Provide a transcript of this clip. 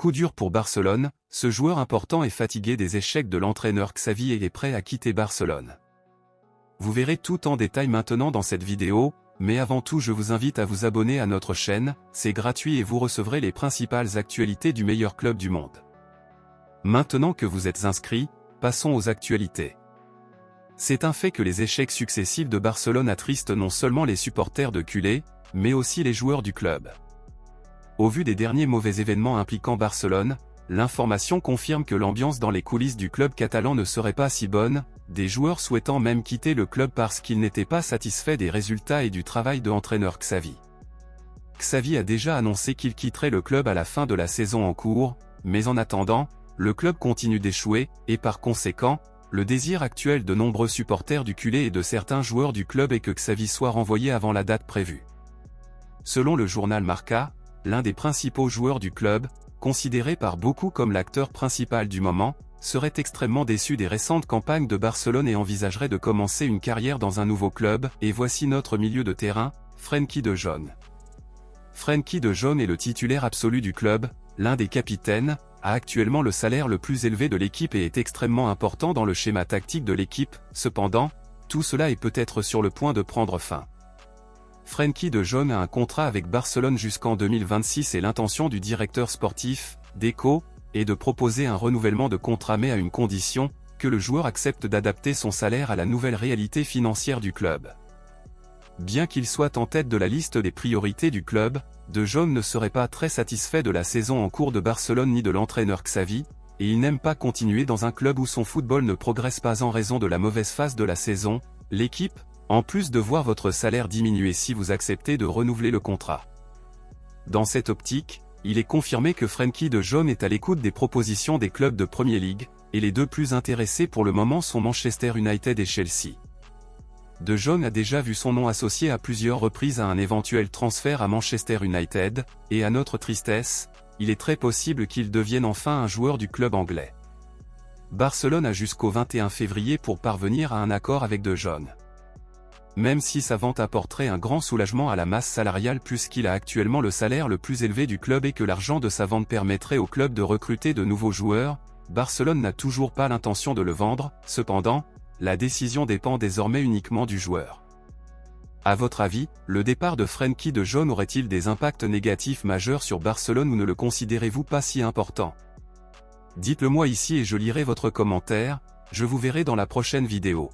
Coup dur pour Barcelone, ce joueur important est fatigué des échecs de l'entraîneur Xavi et est prêt à quitter Barcelone. Vous verrez tout en détail maintenant dans cette vidéo, mais avant tout je vous invite à vous abonner à notre chaîne, c'est gratuit et vous recevrez les principales actualités du meilleur club du monde. Maintenant que vous êtes inscrits, passons aux actualités. C'est un fait que les échecs successifs de Barcelone attristent non seulement les supporters de culé, mais aussi les joueurs du club. Au vu des derniers mauvais événements impliquant Barcelone, l'information confirme que l'ambiance dans les coulisses du club catalan ne serait pas si bonne, des joueurs souhaitant même quitter le club parce qu'ils n'étaient pas satisfaits des résultats et du travail de l'entraîneur Xavi. Xavi a déjà annoncé qu'il quitterait le club à la fin de la saison en cours, mais en attendant, le club continue d'échouer, et par conséquent, le désir actuel de nombreux supporters du culé et de certains joueurs du club est que Xavi soit renvoyé avant la date prévue. Selon le journal Marca, l'un des principaux joueurs du club, considéré par beaucoup comme l'acteur principal du moment, serait extrêmement déçu des récentes campagnes de Barcelone et envisagerait de commencer une carrière dans un nouveau club, et voici notre milieu de terrain, Frenkie de Jong. Frenkie de Jong est le titulaire absolu du club, l'un des capitaines, a actuellement le salaire le plus élevé de l'équipe et est extrêmement important dans le schéma tactique de l'équipe, cependant, tout cela est peut-être sur le point de prendre fin. Frenkie de Jong a un contrat avec Barcelone jusqu'en 2026 et l'intention du directeur sportif, Deco, est de proposer un renouvellement de contrat mais à une condition, que le joueur accepte d'adapter son salaire à la nouvelle réalité financière du club. Bien qu'il soit en tête de la liste des priorités du club, de Jong ne serait pas très satisfait de la saison en cours de Barcelone ni de l'entraîneur Xavi, et il n'aime pas continuer dans un club où son football ne progresse pas en raison de la mauvaise phase de la saison. L'équipe, en plus de voir votre salaire diminuer si vous acceptez de renouveler le contrat. Dans cette optique, il est confirmé que Frenkie de Jong est à l'écoute des propositions des clubs de Premier League, et les deux plus intéressés pour le moment sont Manchester United et Chelsea. De Jong a déjà vu son nom associé à plusieurs reprises à un éventuel transfert à Manchester United, et à notre tristesse, il est très possible qu'il devienne enfin un joueur du club anglais. Barcelone a jusqu'au 21 février pour parvenir à un accord avec De Jong. Même si sa vente apporterait un grand soulagement à la masse salariale puisqu'il a actuellement le salaire le plus élevé du club et que l'argent de sa vente permettrait au club de recruter de nouveaux joueurs, Barcelone n'a toujours pas l'intention de le vendre. Cependant, la décision dépend désormais uniquement du joueur. À votre avis, le départ de Frenkie de Jong aurait-il des impacts négatifs majeurs sur Barcelone ou ne le considérez-vous pas si important? Dites-le moi ici et je lirai votre commentaire, je vous verrai dans la prochaine vidéo.